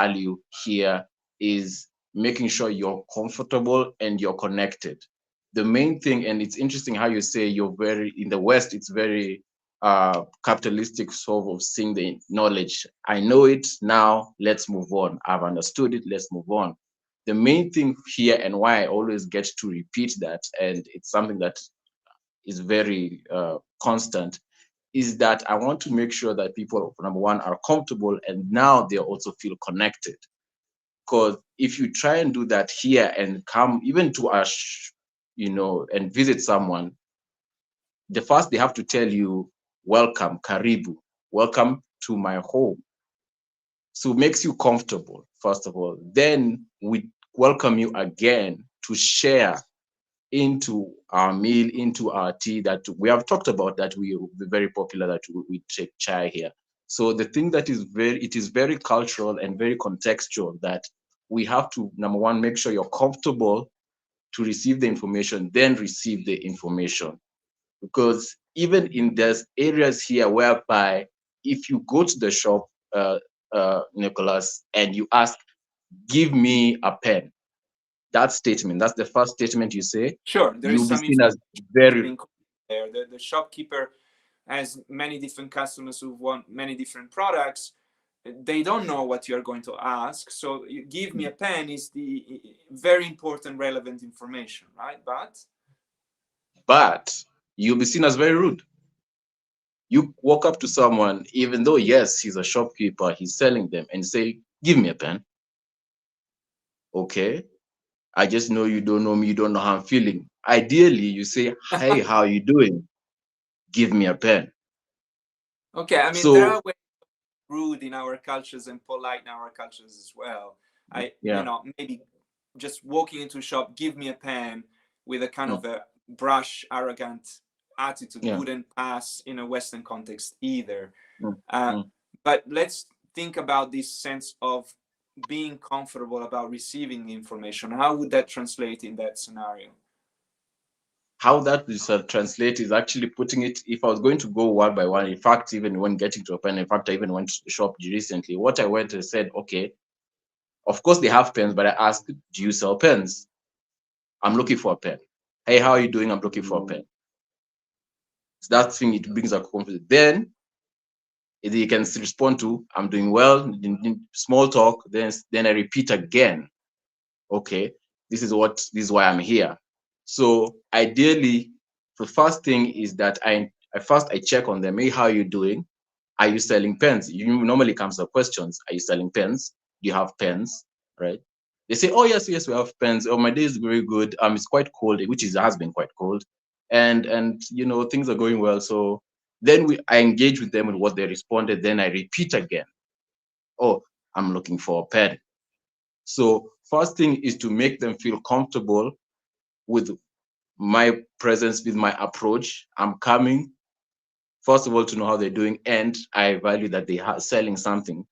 value here is making sure you're comfortable and you're connected. The main thing, and it's interesting how you say you're very in the West, it's very capitalistic sort of seeing the knowledge. I know it now, let's move on. I've understood it, let's move on. The main thing here, and why I always get to repeat that, and it's something that is very constant, is that I want to make sure that people, number one, are comfortable and now they also feel connected. Because if you try and do that here and come even to us, and visit someone, the first they have to tell you, welcome, karibu, welcome to my home. So it makes you comfortable, first of all. Then we welcome you again to share into our meal, into our tea that we have talked about, that we will be very popular, that we take chai here. So the thing that it is very cultural and very contextual, that we have to, number one, make sure you're comfortable to receive the information, then receive the information. Because even in those areas here whereby if you go to the shop, Nicholas, and you ask, give me a pen, that statement, that's the first statement you say, Sure, there is you'll be some seen as information very, being there. The shopkeeper has many different customers who want many different products. They don't know what you're going to ask. So you give me a pen is the very important, relevant information, right? but you'll be seen as very rude. You walk up to someone, even though, yes, he's a shopkeeper, he's selling them, and say, give me a pen. Okay. I just know you don't know me, you don't know how I'm feeling. Ideally, you say, hey, how are you doing? Give me a pen. Okay, I mean, there So, are ways rude in our cultures and polite in our cultures as well. yeah. Maybe just walking into a shop, give me a pen with a kind Mm, of a brash, arrogant attitude yeah. wouldn't pass in a Western context either. Mm, Uh, mm. but let's think about this sense of being comfortable about receiving the information. How would that translate in that scenario? How that is translate is actually putting it, if I was going to go one by one, in fact, even when getting to a pen, in fact, I even went to the shop recently. What I went and said, okay, of course they have pens, but I asked, do you sell pens? I'm looking for a pen. Hey, how are you doing? I'm looking for a pen. So that thing, it brings a confidence. Then you can respond to, I'm doing well, small talk, then I repeat again. Okay, this is why I'm here. So ideally, the first thing is that I check on them. Hey, how are you doing? Are you selling pens? You normally comes up questions. Are you selling pens? Do you have pens? Right? They say, oh yes, yes, we have pens. Oh, my day is very good. It's quite cold, which has been quite cold, and things are going well. So then I engage with them with what they responded. Then I repeat again. Oh, I'm looking for a pen. So first thing is to make them feel comfortable with my presence, with my approach. I'm coming, first of all, to know how they're doing, and I value that they are selling something,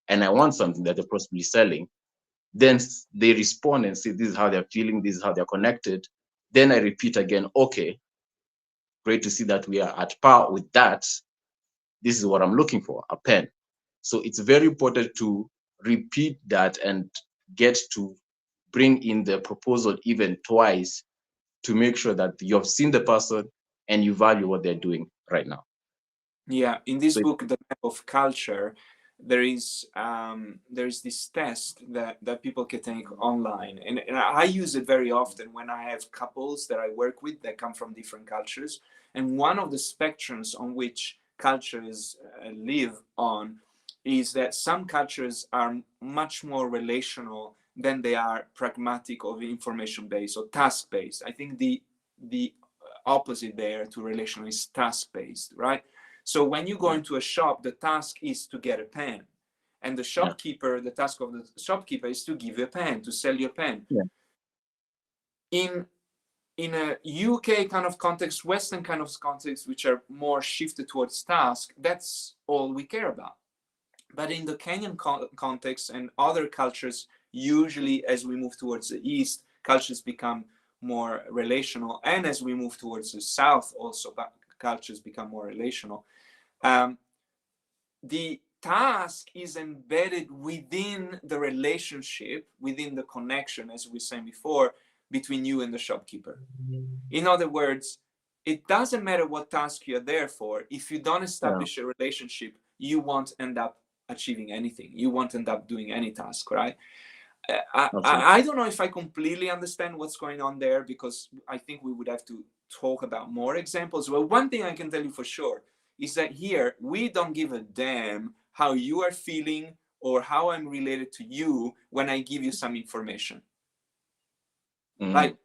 and I want something that they're possibly selling. Then they respond and say, this is how they're feeling, this is how they're connected. Then I repeat again, okay, great to see that we are at par with that. This is what I'm looking for, a pen. So it's very important to repeat that and get to bring in the proposal even twice to make sure that you've seen the person and you value what they're doing right now. Yeah, in this So book, The Map of Culture, there is this test that people can take online, and I use it very often when I have couples that I work with that come from different cultures. And one of the spectrums on which cultures live on is that some cultures are much more relational than they are pragmatic or information based or task based. I think the opposite there to relational is task based, right? So when you go yeah, into a shop, the task is to get a pen. And yeah, the task of the shopkeeper is to give you a pen, to sell you a pen. yeah, In in a UK kind of context, Western kind of context, which are more shifted towards task, that's all we care about. But in the Kenyan context and other cultures, usually as we move towards the east, cultures become more relational. And as we move towards the south, also cultures become more relational. Um, the task is embedded within the relationship, within the connection, as we said before, between you and the shopkeeper. In other words, it doesn't matter what task you're there for. If you don't Yeah. establish a relationship, you won't end up achieving anything. You won't end up doing any task, right? Absolutely. I don't know if I completely understand what's going on there, because I think we would have to talk about more examples. Well, one thing I can tell you for sure is that here we don't give a damn how you are feeling or how I'm related to you when I give you some information. Mm. Like,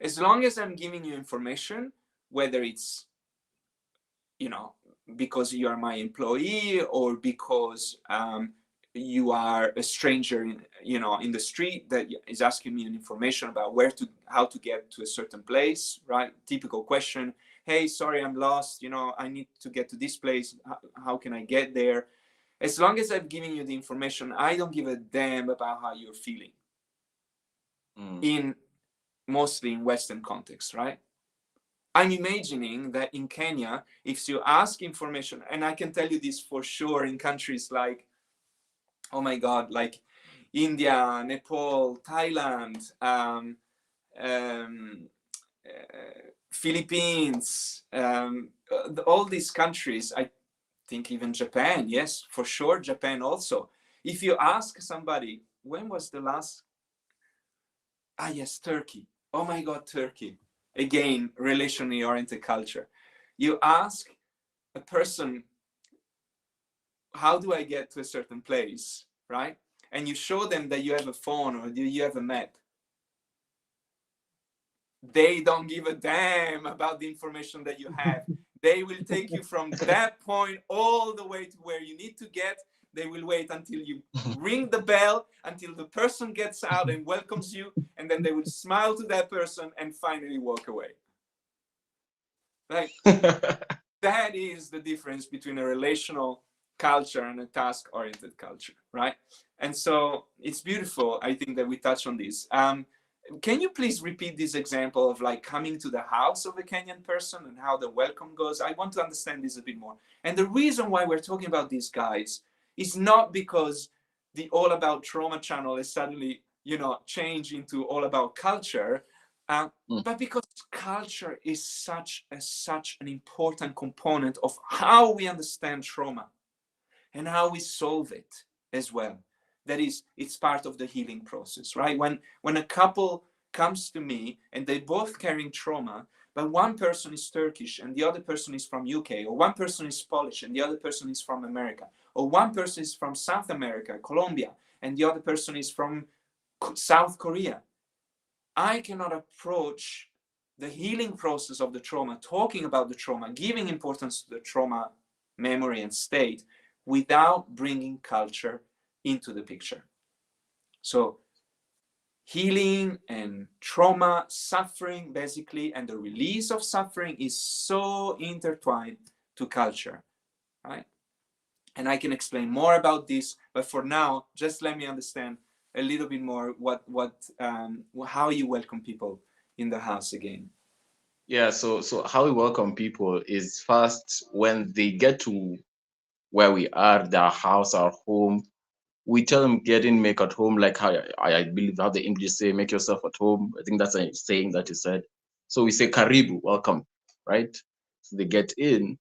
as long as I'm giving you information, whether it's, you know, because you are my employee or because you are a stranger in, you know, in the street that is asking me an information about how to get to a certain place, right? Typical question. Hey, sorry, I'm lost. You know, I need to get to this place. How can I get there? As long as I'm giving you the information, I don't give a damn about how you're feeling. In mostly in Western context, right? I'm imagining that in Kenya, if you ask information, and I can tell you this for sure in countries like, oh my God, like India, Nepal, Thailand, um, Philippines, all these countries, I think even Japan, yes, for sure, Japan also. If you ask somebody, when was the last? Ah, yes, Turkey. Oh my God, Turkey. Again, relationally oriented culture. You ask a person, how do I get to a certain place, right? And you show them that you have a phone or you have a map. They don't give a damn about the information that you have. They will take you from that point all the way to where you need to get. They will wait until you ring the bell, until the person gets out and welcomes you, and then they will smile to that person and finally walk away. Like, that is the difference between a relational culture and a task-oriented culture, right? And so it's beautiful, I think, that we touch on this. Can you please repeat this example of like coming to the house of a Kenyan person and how the welcome goes? I want to understand this a bit more. And the reason why we're talking about these guys is not because the All About Trauma channel is suddenly, you know, changed into All About Culture, but because culture is such an important component of how we understand trauma and how we solve it as well. That is, it's part of the healing process, right? When a couple comes to me and they both carrying trauma, but one person is Turkish and the other person is from UK, or one person is Polish and the other person is from America, or one person is from South America, Colombia, and the other person is from South Korea, I cannot approach the healing process of the trauma, talking about the trauma, giving importance to the trauma memory and state without bringing culture into the picture. So healing and trauma, suffering, basically, and the release of suffering is so intertwined to culture, right? And I can explain more about this, but for now, just let me understand a little bit more how you welcome people in the house again. Yeah, so how we welcome people is first when they get to where we are, their house, our home, we tell them get in, make at home, like how I believe how the English say, make yourself at home. I think that's a saying that is said. So we say karibu, welcome, right? So they get in.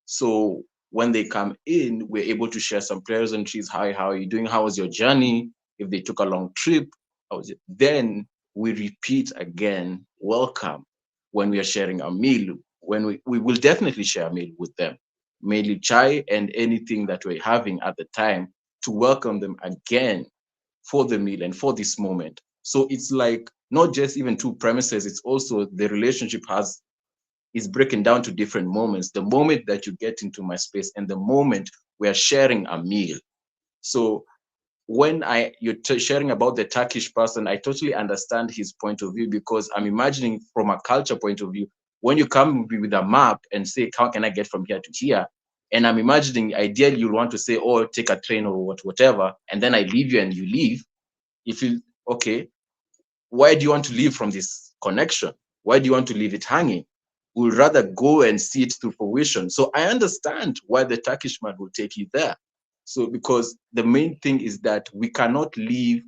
So when they come in, we're able to share some pleasantries. Hi, how are you doing? How was your journey? If they took a long trip, how was it? Then we repeat again, welcome, when we are sharing a meal. When we will definitely share a meal with them, mainly chai and anything that we're having at the time to welcome them again for the meal and for this moment. So it's like not just even two premises, it's also the relationship is breaking down to different moments. The moment that you get into my space and the moment we're sharing a meal. So when you're sharing about the Turkish person, I totally understand his point of view because I'm imagining from a culture point of view, when you come with a map and say, how can I get from here to here? And I'm imagining ideally you'll want to say, oh, take a train or whatever, and then I leave you and you leave. If you, okay, why do you want to leave from this connection? Why do you want to leave it hanging? We'd rather go and see it to fruition. So I understand why the Turkish man will take you there. So because the main thing is that we cannot leave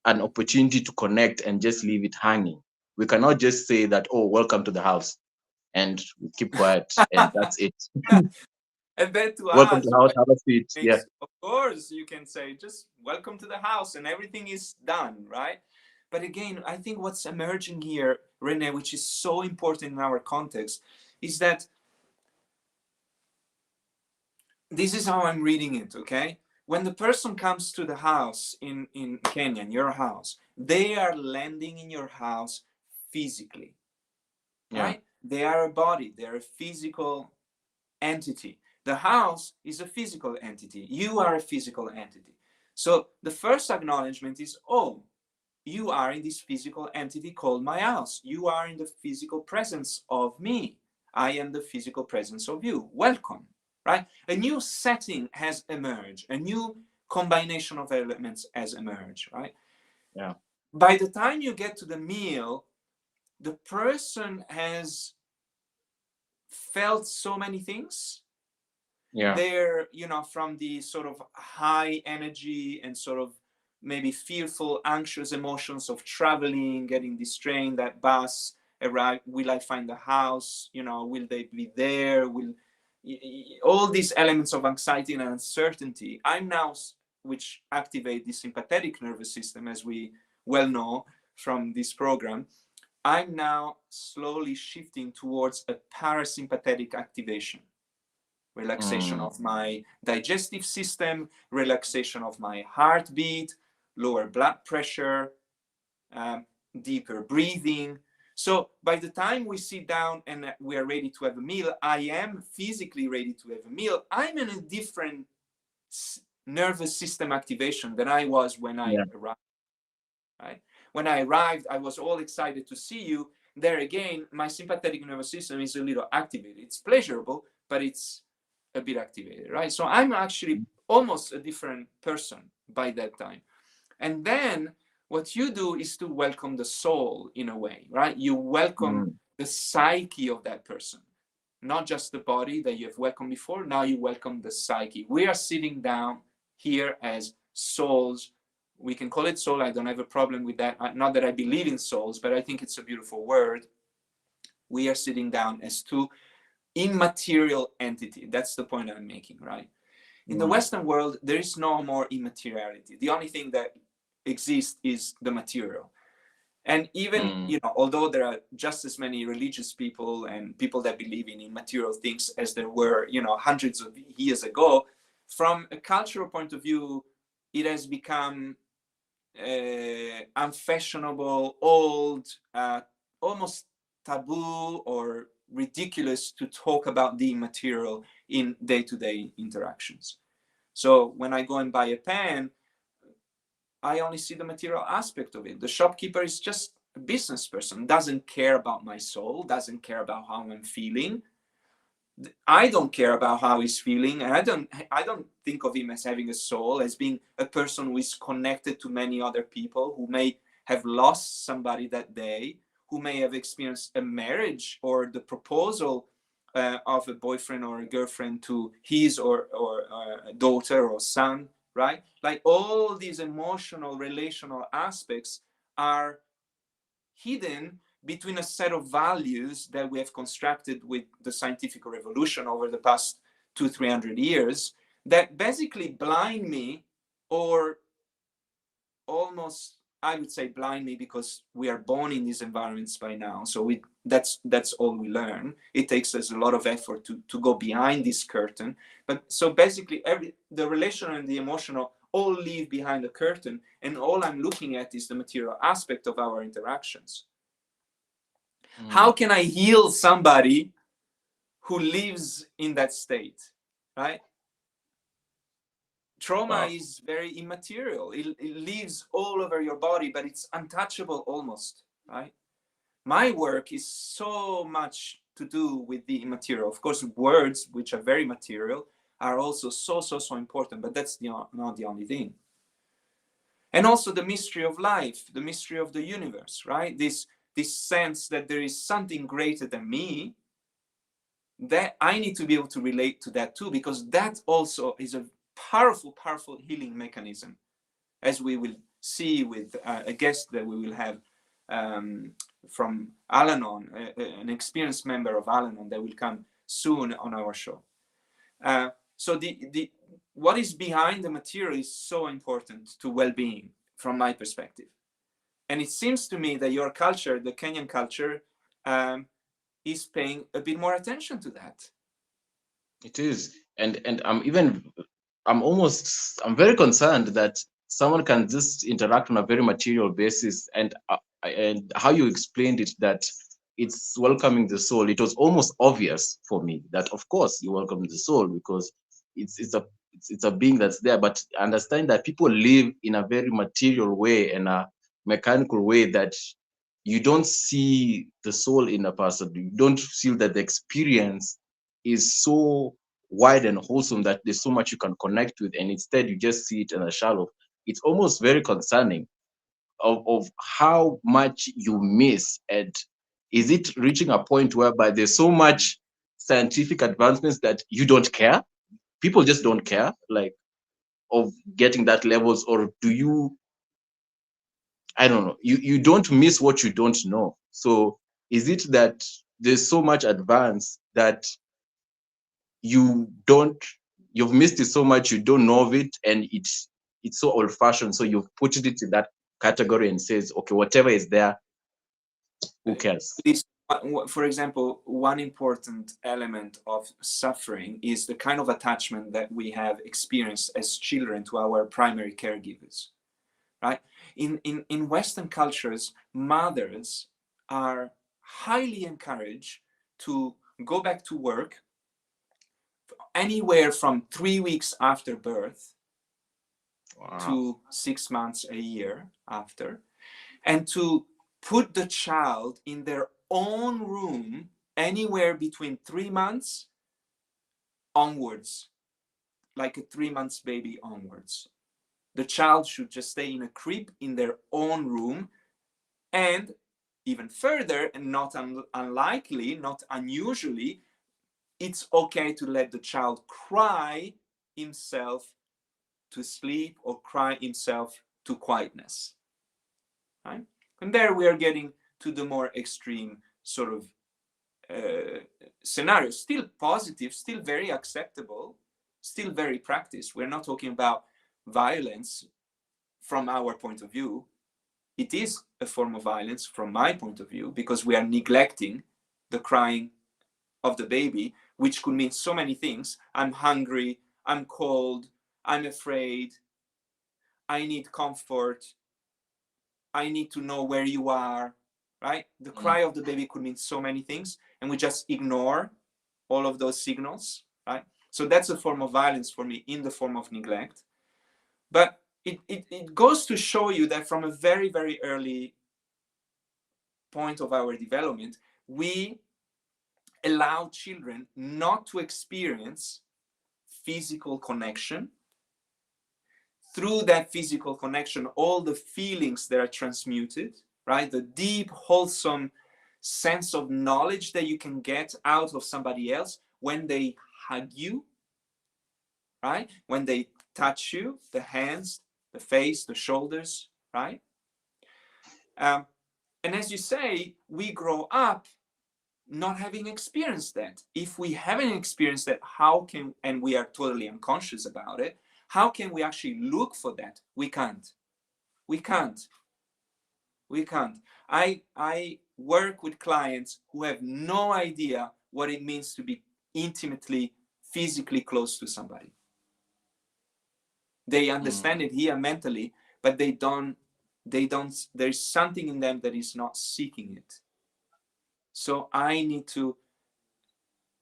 an opportunity to connect and just leave it hanging. We cannot just say that, oh, welcome to the house, and we keep quiet and that's it. And then to Welcome to us, the house, what have a seat. Yeah. makes, of course, you can say just welcome to the house and everything is done, right? But again, I think what's emerging here, Renee, which is so important in our context, is that this is how I'm reading it, okay? When the person comes to the house in Kenya, in your house, they are landing in your house physically, Yeah. right? They are a body, they're a physical entity. The house is a physical entity. You are a physical entity. So the first acknowledgement is, oh, you are in this physical entity called my house. You are in the physical presence of me. I am the physical presence of you. Welcome, right? A new setting has emerged. A new combination of elements has emerged, right? Yeah. By the time you get to the meal, the person has felt so many things. Yeah. They're, you know, from the sort of high energy and sort of maybe fearful, anxious emotions of traveling, getting this train, that bus, arrive, will I find the house, you know, will they be there, will all these elements of anxiety and uncertainty. I'm now, which activate the sympathetic nervous system, as we well know from this program. I'm now slowly shifting towards a parasympathetic activation, relaxation Mm. of my digestive system, relaxation of my heartbeat, lower blood pressure, um, deeper breathing. So by the time we sit down and we are ready to have a meal, I am physically ready to have a meal. I'm in a different nervous system activation than I was when I Yeah. arrived. Right? When I arrived, I was all excited to see you. There again, my sympathetic nervous system is a little activated. It's pleasurable, but it's a bit activated, right? So I'm actually almost a different person by that time. And then what you do is to welcome the soul in a way, right? You welcome Mm. the psyche of that person, not just the body that you have welcomed before. Now you welcome the psyche. We are sitting down here as souls. We can call it soul. I don't have a problem with that. Not that I believe in souls, but I think it's a beautiful word. We are sitting down as two immaterial entity. That's the point I'm making, right? In the Mm. Western world, there is no more immateriality. The only thing that exists is the material. And even, Mm. you know, although there are just as many religious people and people that believe in immaterial things as there were, you know, hundreds of years ago, from a cultural point of view, it has become unfashionable, old, almost taboo or ridiculous to talk about the immaterial in day-to-day interactions. So when I go and buy a pen, I only see the material aspect of it. The shopkeeper is just a business person, doesn't care about my soul, doesn't care about how I'm feeling. I don't care about how he's feeling, and I don't think of him as having a soul, as being a person who is connected to many other people, who may have lost somebody that day, who may have experienced a marriage or the proposal of a boyfriend or a girlfriend to his or a daughter or son, right? Like all these emotional, relational aspects are hidden between a set of values that we have constructed with the scientific revolution over the past 200-300 years that basically blind me, or almost, I would say blind me, because we are born in these environments by now. So that's all we learn. It takes us a lot of effort to go behind this curtain. But so basically the relational and the emotional all live behind the curtain, and all I'm looking at is the material aspect of our interactions. How Mm. can I heal somebody who lives in that state, right? Trauma Wow. is very immaterial. It lives all over your body, but it's untouchable almost, right? My work is so much to do with the immaterial. Of course, words, which are very material, are also so important, but that's not the only thing. And also the mystery of life, the mystery of the universe, right? This sense that there is something greater than me, that I need to be able to relate to that too, because that also is a powerful healing mechanism, as we will see with a guest that we will have from Al-Anon, an experienced member of Al-Anon that will come soon on our show. So the what is behind the material is so important to well-being from my perspective. And it seems to me that your culture, the Kenyan culture, is paying a bit more attention to that. It is, and I'm very concerned that someone can just interact on a very material basis, and how you explained it, that it's welcoming the soul. It was almost obvious for me that of course you welcome the soul because it's a being that's there. But understand that people live in a very material way and a mechanical way, that you don't see the soul in a person. You don't feel that the experience is so wide and wholesome that there's so much you can connect with, and instead you just see it in a shallow. It's almost very concerning of how much you miss. And is it reaching a point whereby there's so much scientific advancements that you don't care? People just don't care, like, of getting that levels, or do you, I don't know, you don't miss what you don't know. So is it that there's so much advance that you don't, you've missed it so much, you don't know of it, and it's so old fashioned, so you've put it in that category and says, okay, whatever is there, who cares? This, for example, one important element of suffering is the kind of attachment that we have experienced as children to our primary caregivers, right? In Western cultures, mothers are highly encouraged to go back to work anywhere from 3 weeks after birth. Wow. To 6 months, a year after, and to put the child in their own room anywhere between 3 months onwards, like a 3 months baby onwards. The child should just stay in a crib in their own room. And even further, and not unlikely, not unusually, it's okay to let the child cry himself to sleep or cry himself to quietness, right? And there we are getting to the more extreme sort of scenario. Still positive, still very acceptable, still very practiced. We're not talking about violence from our point of view. It is a form of violence from my point of view, because we are neglecting the crying of the baby, which could mean so many things. I'm hungry, I'm cold, I'm afraid, I need comfort, I need to know where you are, right? The cry of the baby could mean so many things, and we just ignore all of those signals, right? So that's a form of violence for me, in the form of neglect. But it goes to show you that from a very, very early point of our development, we allow children not to experience physical connection. Through that physical connection, all the feelings that are transmuted, right? The deep, wholesome sense of knowledge that you can get out of somebody else when they hug you, right? When they touch you, the hands, the face, the shoulders, right? And as you say, we grow up not having experienced that. If we haven't experienced that, how can, and we are totally unconscious about it, how can we actually look for that? We can't. We can't. We can't. I work with clients who have no idea what it means to be intimately, physically close to somebody. They understand it here mentally, but they don't, there's something in them that is not seeking it. So I need to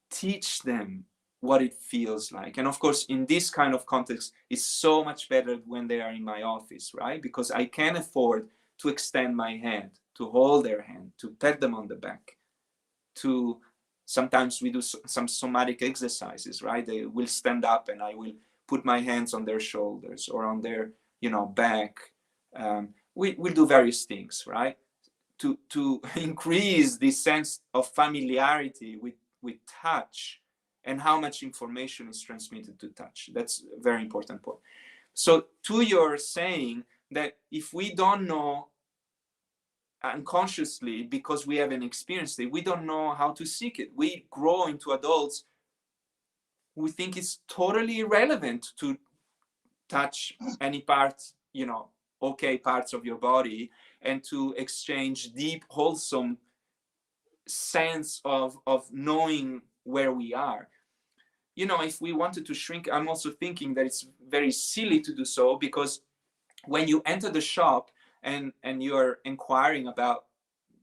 teach them what it feels like. And of course, in this kind of context, it's so much better when they are in my office, right? Because I can afford to extend my hand, to hold their hand, to pat them on the back, to, sometimes we do some somatic exercises, right? They will stand up and I will put my hands on their shoulders or on their, back. We'll do various things, right? To increase this sense of familiarity with touch, and how much information is transmitted to touch. That's a very important point. So to your saying that if we don't know unconsciously, because we haven't experienced it, we don't know how to seek it. We grow into adults who think it's totally irrelevant to touch any part, okay, parts of your body, and to exchange deep, wholesome sense of knowing where we are. If we wanted to shrink, I'm also thinking that it's very silly to do so, because when you enter the shop and you're inquiring about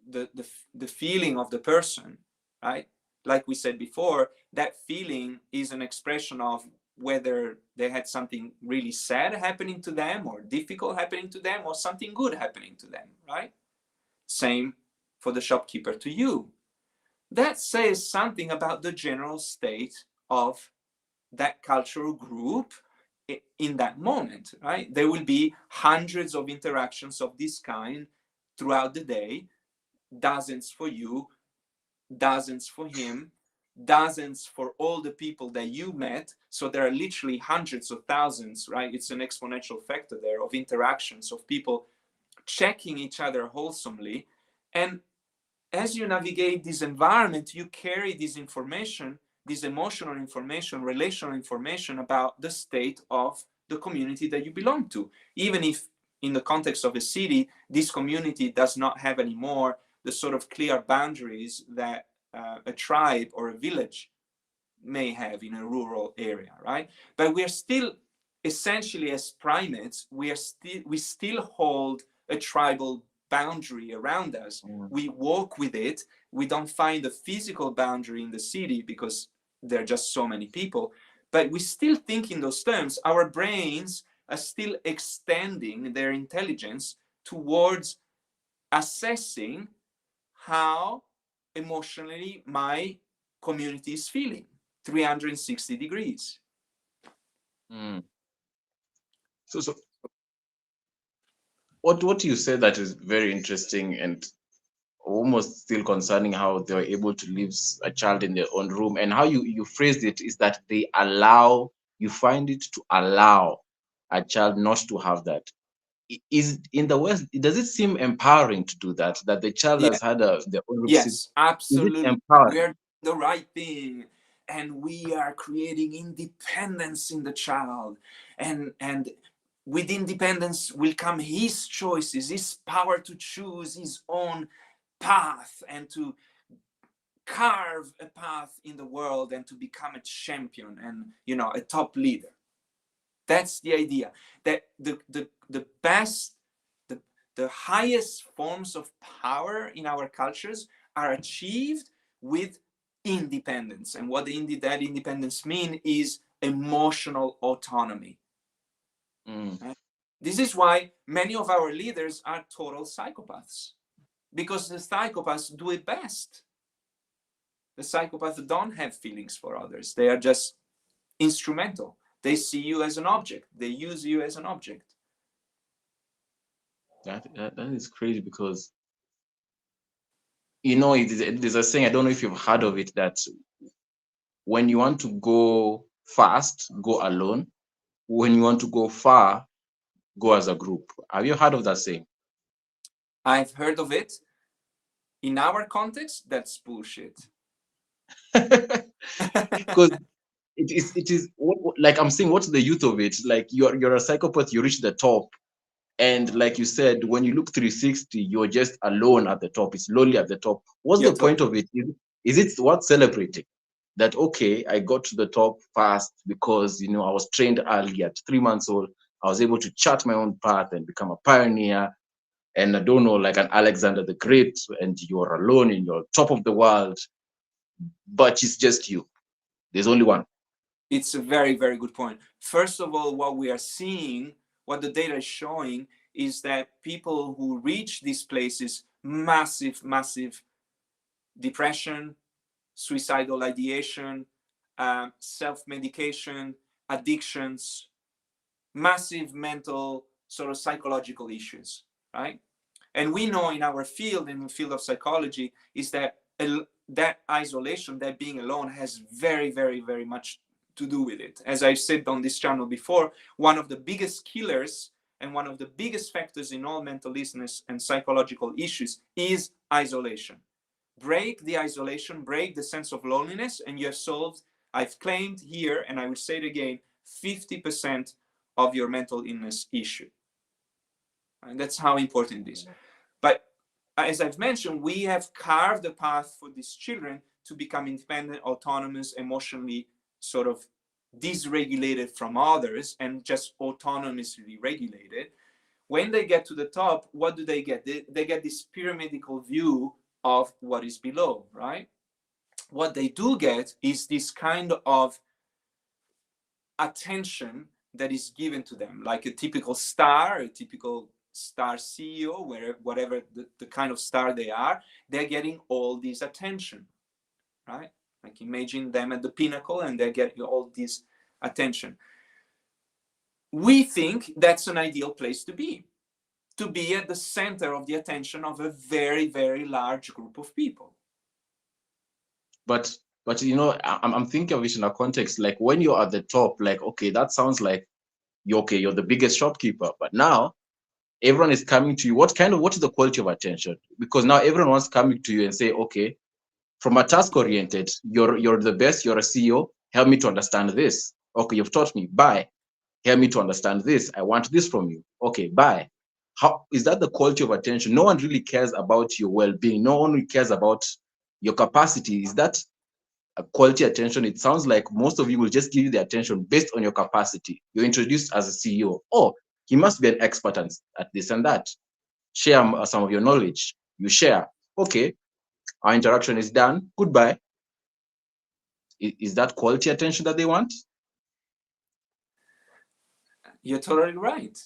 the feeling of the person, right? Like we said before, that feeling is an expression of whether they had something really sad happening to them, or difficult happening to them, or something good happening to them, right? Same for the shopkeeper to you. That says something about the general state of that cultural group in that moment, right? There will be hundreds of interactions of this kind throughout the day, dozens for you, dozens for him, dozens for all the people that you met. So there are literally hundreds of thousands, right? It's an exponential factor there of interactions, of people checking each other wholesomely. And as you navigate this environment, you carry this information, this emotional information, relational information about the state of the community that you belong to. Even if in the context of a city, this community does not have anymore the sort of clear boundaries that a tribe or a village may have in a rural area, right? But we are still, essentially, as primates, we still hold a tribal boundary around us. We walk with it. We don't find a physical boundary in the city because there are just so many people, but we still think in those terms. Our brains are still extending their intelligence towards assessing how emotionally my community is feeling, 360 degrees. Mm. So what you said that is very interesting and almost still concerning how they were able to leave a child in their own room, and how you phrased it is that they allow, you find it to allow a child not to have that. Is in the West, does it seem empowering to do that, that the child Yeah. has had their own room? Yes, Is it absolutely. empowering? We're doing the right thing, and we are creating independence in the child, and with independence will come his choices, his power to choose his own path, and to carve a path in the world, and to become a champion, and a top leader. That's the idea, that the best, the, the highest forms of power in our cultures are achieved with independence. And what that independence mean is emotional autonomy. Mm. Right? This is why many of our leaders are total psychopaths, because the psychopaths do it best. The psychopaths don't have feelings for others. They are just instrumental. They see you as an object. They use you as an object. That is crazy, because it is a saying, I don't know if you've heard of it, that when you want to go fast, go alone. When you want to go far, go as a group. Have you heard of that saying? I've heard of it. In our context, that's bullshit. Because it is like I'm saying, what's the youth of it? Like you're a psychopath, you reach the top, and like you said, when you look 360, you're just alone at the top. It's lonely at the top. What's You're the told. point of it? Is it worth celebrating? That okay, I got to the top fast because I was trained early at 3 months old. I was able to chart my own path and become a pioneer. And I don't know, like an Alexander the Great, and you're alone in your top of the world, but it's just you. There's only one. It's a very, very good point. First of all, what we are seeing, what the data is showing, is that people who reach these places, massive, massive depression, suicidal ideation, self-medication, addictions, massive mental, sort of psychological issues, right? And we know in our field, in the field of psychology, is that that isolation, that being alone, has very, very, very much to do with it. As I've said on this channel before, one of the biggest killers and one of the biggest factors in all mental illness and psychological issues is isolation. Break the isolation, break the sense of loneliness, and you have solved, I've claimed here, and I will say it again, 50% of your mental illness issue. And that's how important it is. But as I've mentioned, we have carved a path for these children to become independent, autonomous, emotionally sort of dysregulated from others and just autonomously regulated. When they get to the top, what do they get? They get this pyramidical view of what is below, right? What they do get is this kind of attention that is given to them, like a typical star, a typical star CEO, whatever the kind of star they are, they're getting all this attention, right? Like imagine them at the pinnacle and they're getting all this attention. We think that's an ideal place to be at the center of the attention of a very, very large group of people. But I'm thinking of it in a context like when you're at the top, like okay, that sounds like you're the biggest shopkeeper, but now everyone is coming to you. What is the quality of attention? Because now everyone wants coming to you and say, okay, from a task oriented, you're the best, you're a CEO, help me to understand this. Okay, you've taught me, bye. Help me to understand this. I want this from you. Okay, bye. How is that the quality of attention? No one really cares about your well-being. No one really cares about your capacity. Is that a quality attention? It sounds like most of you will just give you the attention based on your capacity. You're introduced as a CEO. Oh, he must be an expert at this and that. Share some of your knowledge. You share. Okay, our interaction is done. Goodbye. Is that quality attention that they want? You're totally right.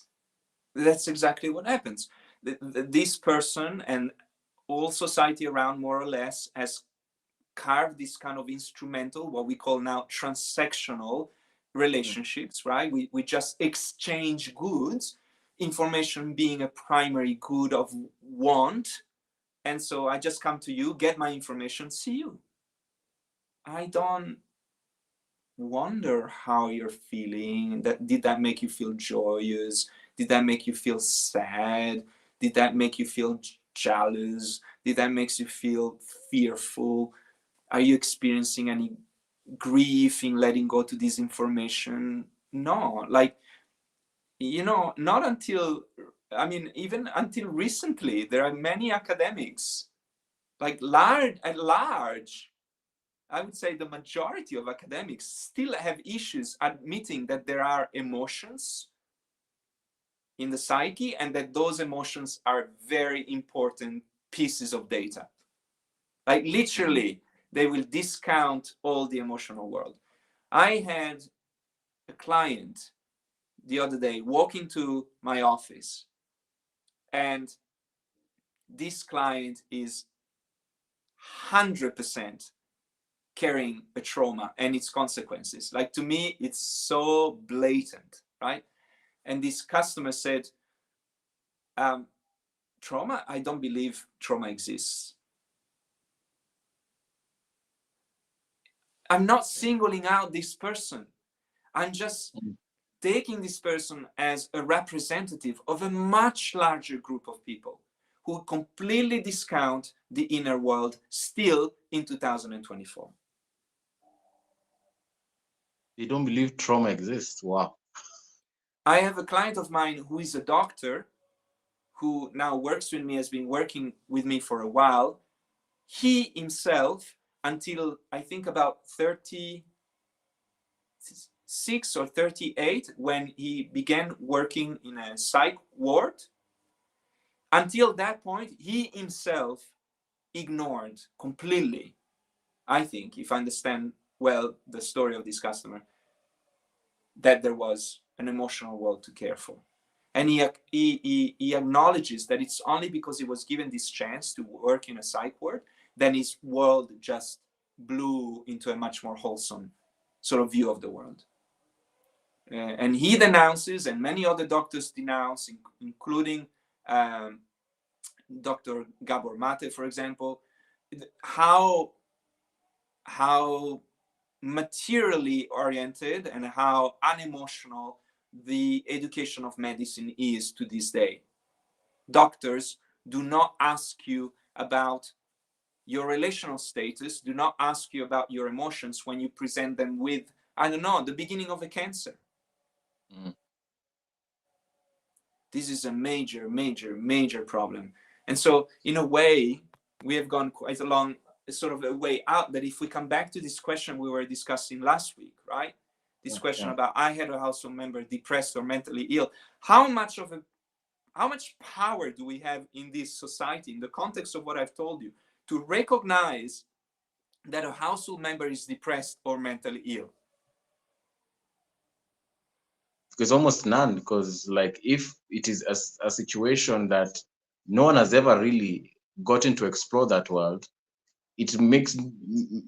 That's exactly what happens. This person and all society around, more or less, has carved this kind of instrumental, what we call now transactional relationships, right? We just exchange goods, information being a primary good of want. And so I just come to you, get my information, see you. I don't wonder how you're feeling. Did that make you feel joyous? Did that make you feel sad? Did that make you feel jealous? Did that make you feel fearful? Are you experiencing any grief in letting go to this information? No, like, not until, even until recently, there are many academics, like at large, I would say the majority of academics still have issues admitting that there are emotions in the psyche and that those emotions are very important pieces of data. Like literally, they will discount all the emotional world. I had a client the other day walk into my office, and this client is 100% carrying a trauma and its consequences. Like, to me, it's so blatant, right? And this customer said, trauma, I don't believe trauma exists. I'm not singling out this person. I'm just taking this person as a representative of a much larger group of people who completely discount the inner world still in 2024. They don't believe trauma exists. Wow. I have a client of mine who is a doctor who now works with me, has been working with me for a while. He himself, until I think about 36 or 38, when he began working in a psych ward, until that point, he himself ignored completely, I think, if I understand well the story of this customer, that there was an emotional world to care for. And he acknowledges that it's only because he was given this chance to work in a psych ward, then his world just blew into a much more wholesome sort of view of the world. And he denounces, and many other doctors denounce, including Dr. Gabor Mate, for example, how how materially oriented and how unemotional the education of medicine is to this day. Doctors do not ask you about your relational status, do not ask you about your emotions when you present them with, I don't know, the beginning of a cancer. Mm. This is a major, major, major problem. And so, in a way, we have gone quite a long sort of a way out. That if we come back to this question we were discussing last week, right? This Yeah, question yeah. about I had a household member depressed or mentally ill. How much of a how much power do we have in this society, in the context of what I've told you, to recognize that a household member is depressed or mentally ill? Because almost none, because like if it is a situation that no one has ever really gotten to explore that world, it makes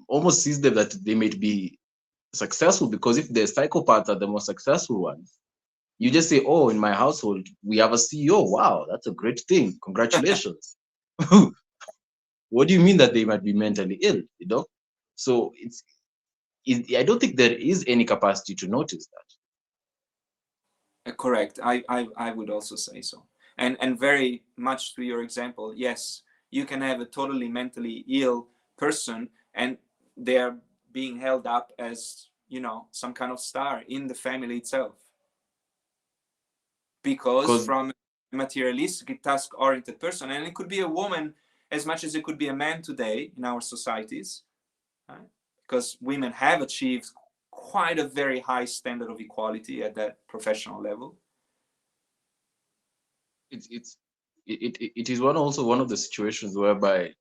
almost sees them that they might be successful, because if the psychopaths are the most successful ones, you just say, oh, in my household we have a CEO. Wow, that's a great thing, congratulations. What do you mean that they might be mentally ill, you know? So I don't think there is any capacity to notice that. Correct. I would also say so. And very much to your example, yes, you can have a totally mentally ill person and they are being held up as, you know, some kind of star in the family itself. Because Because from a materialistic, task oriented person, and it could be a woman as much as it could be a man today in our societies, right? Because women have achieved quite a very high standard of equality at that professional level. it's it is one also one of the situations whereby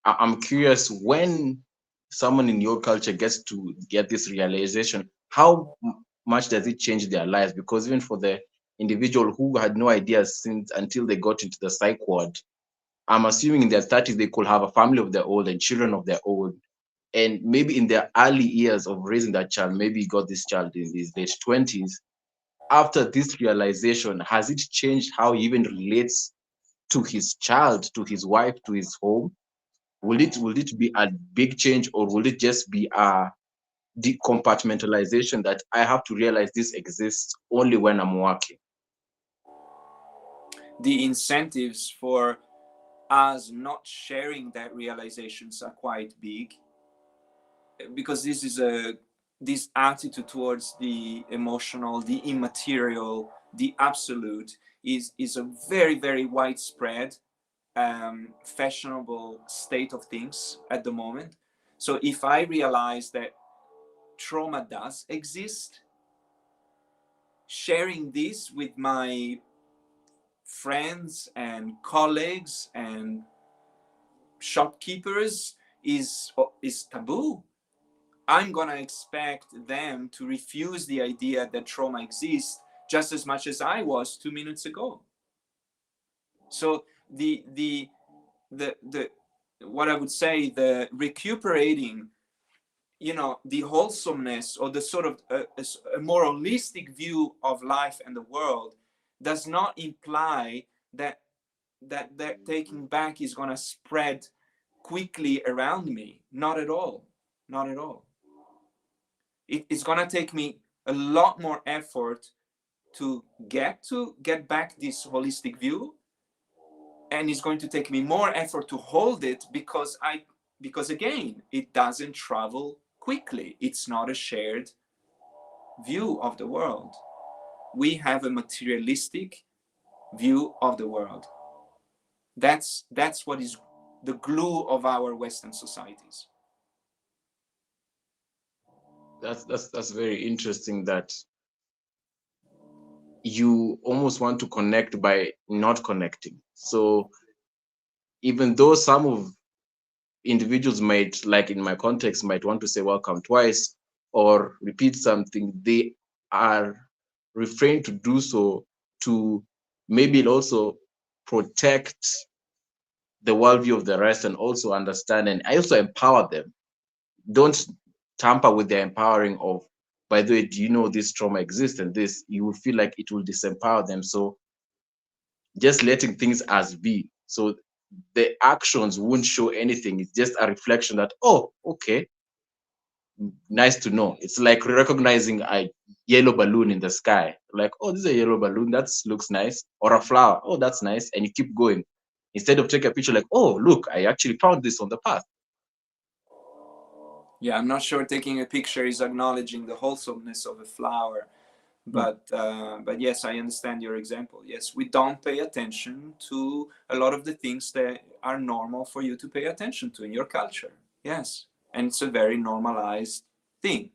I'm curious, when someone in your culture gets to get this realization, how much does it change their lives? Because even for the individual who had no idea since until they got into the psych ward, I'm assuming in their 30s they could have a family of their own and children of their own. And maybe in their early years of raising that child, maybe he got this child in his late 20s. After this realization, has it changed how he even relates to his child, to his wife, to his home? Will it be a big change, or will it just be a decompartmentalization that I have to realize this exists only when I'm working? The incentives for us not sharing that realizations are quite big, because this attitude towards the emotional, the immaterial, the absolute is a very, very widespread, fashionable state of things at the moment. So if I realize that trauma does exist, sharing this with my friends and colleagues and shopkeepers is taboo. I'm gonna expect them to refuse the idea that trauma exists just as much as I was 2 minutes ago. So the what I would say, the recuperating, you know, the wholesomeness or the sort of a more holistic view of life and the world does not imply that that taking back is going to spread quickly around me. Not at all. Not at all. It's going to take me a lot more effort to get back this holistic view, and it's going to take me more effort to hold it, because again, it doesn't travel quickly. It's not a shared view of the world. We have a materialistic view of the world. That's what is the glue of our Western societies. That's very interesting that you almost want to connect by not connecting. So even though some of individuals might, like in my context, might want to say welcome twice or repeat something, they are refrained to do so, to maybe also protect the worldview of the rest and also understand, and I also empower them. Don't tamper with the empowering of, by the way, do you know this trauma exists, and this, you will feel like it will disempower them. So just letting things as be, so the actions won't show anything. It's just a reflection that, oh, okay, nice to know. It's like recognizing a yellow balloon in the sky. Like, oh, this is a yellow balloon. That looks nice. Or a flower. Oh, that's nice. And you keep going. Instead of take a picture like, oh, look, I actually found this on the path. Yeah, I'm not sure taking a picture is acknowledging the wholesomeness of a flower, Mm. but yes, I understand your example. Yes, we don't pay attention to a lot of the things that are normal for you to pay attention to in your culture. Yes, and it's a very normalized thing.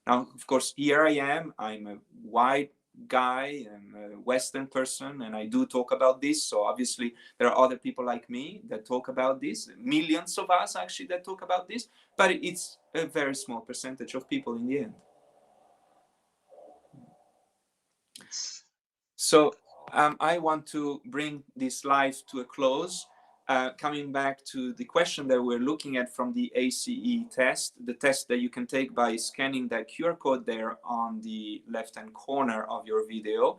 Now, of course, here I am. I'm a white guy, I'm a Western person, and I do talk about this. So obviously, there are other people like me that talk about this. Millions of us actually that talk about this, but it's a very small percentage of people in the end. So I want to bring this live to a close. Coming back to the question that we're looking at from the ACE test, the test that you can take by scanning that QR code there on the left-hand corner of your video.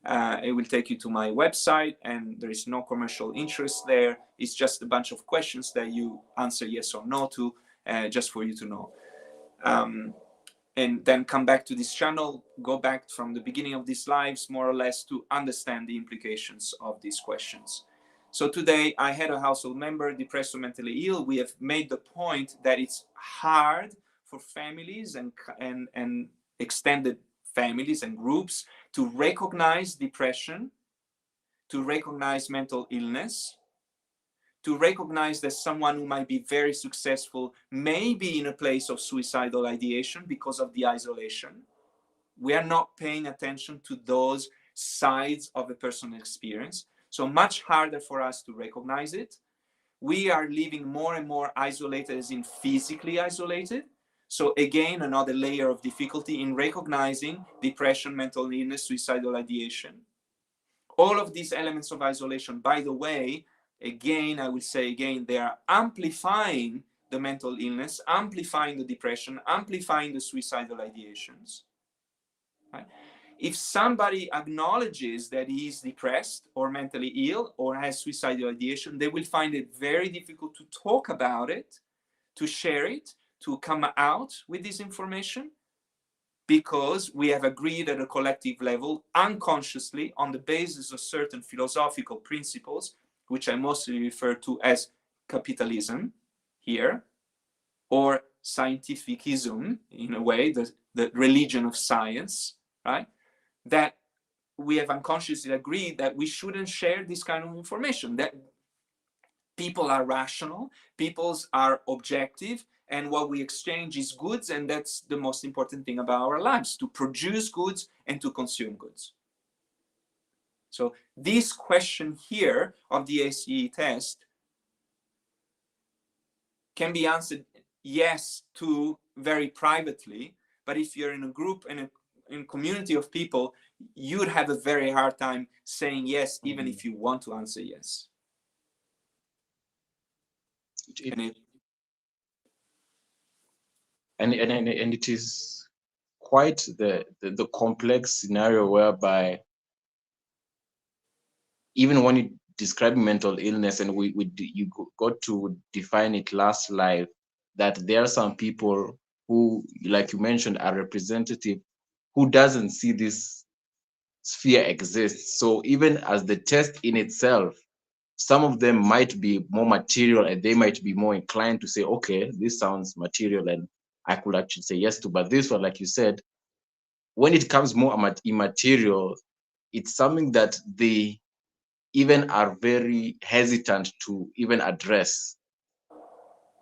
It will take you to my website, and there is no commercial interest there. It's just a bunch of questions that you answer yes or no to, just for you to know. And then come back to this channel, go back from the beginning of these lives, more or less, to understand the implications of these questions. So today I had a household member depressed or mentally ill. We have made the point that it's hard for families and extended families and groups to recognize depression, to recognize mental illness, to recognize that someone who might be very successful may be in a place of suicidal ideation because of the isolation. We are not paying attention to those sides of a personal experience. So much harder for us to recognize it. We are living more and more isolated, as in physically isolated. So again, another layer of difficulty in recognizing depression, mental illness, suicidal ideation. All of these elements of isolation, by the way, again, I will say again, they are amplifying the mental illness, amplifying the depression, amplifying the suicidal ideations. Right? If somebody acknowledges that he is depressed or mentally ill or has suicidal ideation, they will find it very difficult to talk about it, to share it, to come out with this information, because we have agreed at a collective level, unconsciously, on the basis of certain philosophical principles, which I mostly refer to as capitalism here, or scientificism, in a way, the religion of science, right? That we have unconsciously agreed that we shouldn't share this kind of information, that people are rational, peoples are objective, and what we exchange is goods, and that's the most important thing about our lives, to produce goods and to consume goods. So this question here of the ACE test can be answered yes to very privately, but if you're in a group and in a community of people, you'd have a very hard time saying yes, even if you want to answer yes. It, And it, and it is quite the complex scenario whereby even when you describe mental illness, and you got to define it last life, that there are some people who, like you mentioned, are representative, who doesn't see this sphere exists. So even as the test in itself, some of them might be more material and they might be more inclined to say, okay, this sounds material and I could actually say yes to. But this one, like you said, when it comes more immaterial, it's something that they even are very hesitant to even address,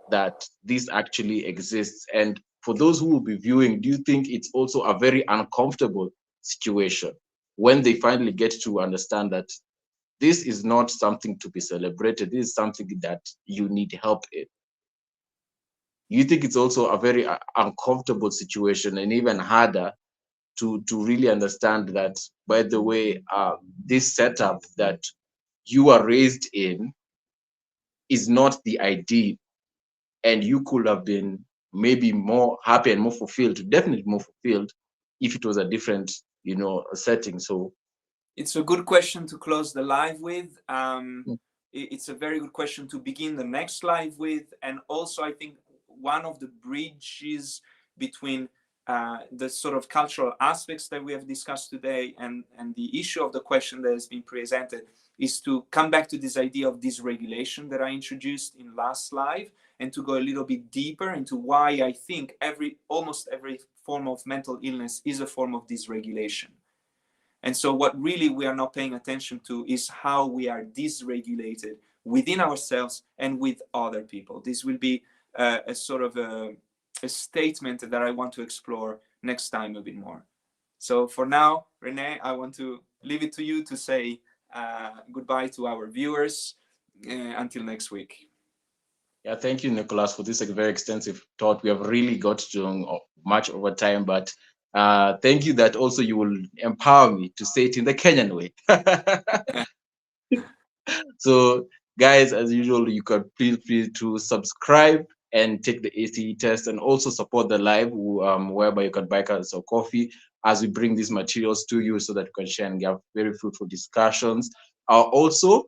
that this actually exists. And for those who will be viewing, do you think it's also a very uncomfortable situation when they finally get to understand that this is not something to be celebrated, this is something that you need help in? You think it's also a very uncomfortable situation and even harder to really understand that, by the way, this setup that you are raised in is not the ideal, and you could have been maybe more happy and more fulfilled, definitely more fulfilled, if it was a different, setting. So it's a good question to close the live with. mm, It's a very good question to begin the next live with. And also, I think one of the bridges between the sort of cultural aspects that we have discussed today and the issue of the question that has been presented is to come back to this idea of dysregulation that I introduced in last slide, and to go a little bit deeper into why I think almost every form of mental illness is a form of dysregulation. And so what really we are not paying attention to is how we are dysregulated within ourselves and with other people. This will be a sort of a statement that I want to explore next time a bit more. So for now, Renee, I want to leave it to you to say goodbye to our viewers until next week. Yeah, thank you, Nicholas, for this very extensive talk. We have really got to much over time, but thank you that also you will empower me to say it in the Kenyan way. So, guys, as usual, you can feel free to subscribe and take the ACE test, and also support the live, whereby you can buy us a coffee as we bring these materials to you, so that you can share and have very fruitful discussions. Also,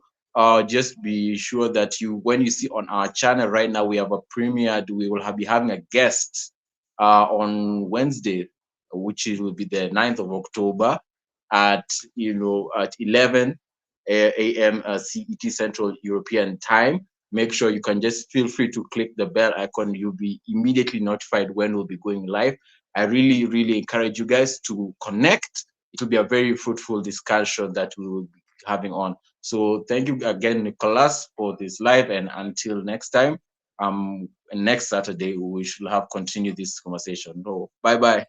just be sure that when you see on our channel right now, we have a premiere. We will be having a guest on Wednesday, which will be the 9th of October at at 11 a.m. CET Central European Time. Make sure you can just feel free to click the bell icon. You'll be immediately notified when we'll be going live. I really, really encourage you guys to connect. It will be a very fruitful discussion that we will be having on. So thank you again, Nicholas, for this live. And until next time, next Saturday, we should have continued this conversation. No, bye-bye.